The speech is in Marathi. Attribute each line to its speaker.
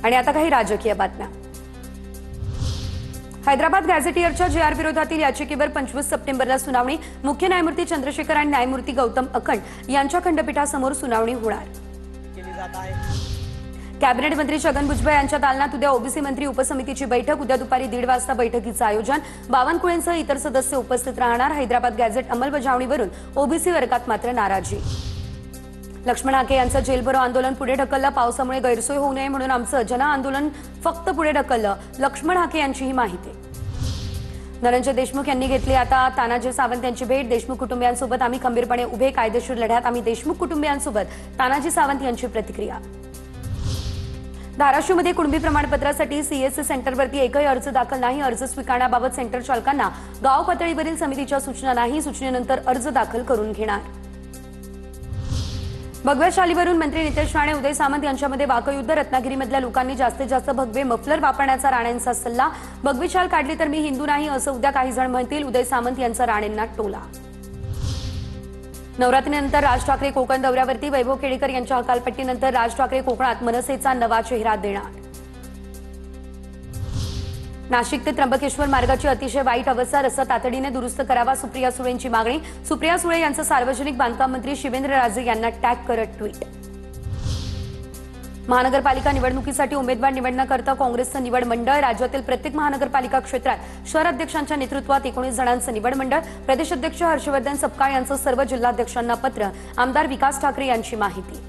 Speaker 1: आणि आता काही राजकीय बातम्या। हैदराबाद गॅझेटियरच्या जे.आर. विरोधातील याचिकेवर 25 सप्टेंबरला सुनावणी। मुख्य न्यायमूर्ती चंद्रशेखर आणि न्यायमूर्ती गौतम अखंड यांच्या खंडपीठासमोर सुनावणी होणार। कॅबिनेट मंत्री छगन भुजबळ यांच्या दालनात उद्या ओबीसी मंत्री उपसमितीची बैठक। उद्या दुपारी 1:30 वाजता बैठकीचं आयोजन। बावनकुळेंसह इतर सदस्य उपस्थित राहणार। हैदराबाद गॅझेट अंमलबजावणीवरून ओबीसी वर्गात मात्र नाराजी। लक्ष्मण हाके यांचं जेल भरो आंदोलन पुढे ढकललं। पावसामुळे गैरसोय होऊ नये म्हणून आमचं जन आंदोलन फक्त पुढे ढकललं। लक्ष्मण हाके यांची ही माहिती। धनंजय देशमुख यांनी घेतली आता तानाजी सावंत यांची भेट। देशमुख कुटुंबियांसोबत आम्ही खंबीरपणे उभे, कायदेशीर लढ्यात आम्ही देशमुख कुटुंबियांसोबत, तानाजी सावंत यांची प्रतिक्रिया। धाराशिवमध्ये कुणबी प्रमाणपत्रासाठी सीएससी सेंटरवरती एकही अर्ज दाखल नाही। अर्ज स्वीकारण्याबाबत सेंटर चालकांना गाव पातळीवरील समितीच्या सूचना नाही। सूचनेनंतर अर्ज दाखल करून घेणार। भगव्या शालीवरून मंत्री नितेश राणे उदय सामंत यांच्यामध्ये वाकयुद्ध। रत्नागिरीमधल्या लोकांनी जास्तीत जास्त भगवे मफलर वापरण्याचा राणेंचा सल्ला। भगवी शाल काढली तर मी हिंदू नाही असं उद्या काही जण म्हणतील। उदय सामंत यांचा राणेंना टोला। नवरात्रीनंतर राज ठाकरे कोकण दौऱ्यावरती। वैभव खेडेकर यांच्या हकालपट्टीनंतर राज ठाकरे कोकणात मनसेचा नवा चेहरा देणार। नाशिक ते त्र्यंबकेश्वर मार्गाची अतिशय वाईट अवस्था। रस्ता तातडीने दुरुस्त करावा, सुप्रिया सुळेंची मागणी। सुप्रिया सुळे यांचं सार्वजनिक बांधकाम मंत्री शिवेंद्र राजे यांना टॅग करत ट्विट। महानगरपालिका निवडणुकीसाठी उमेदवार निवडण्याकरता काँग्रेसचं निवड मंडळ। राज्यातील प्रत्येक महानगरपालिका क्षेत्रात शहर अध्यक्षांच्या नेतृत्वात 19 जणांचं निवड मंडळ। प्रदेशाध्यक्ष हर्षवर्धन सपकाळ यांचं सर्व जिल्हाध्यक्षांना पत्र। आमदार विकास ठाकरे यांची माहिती।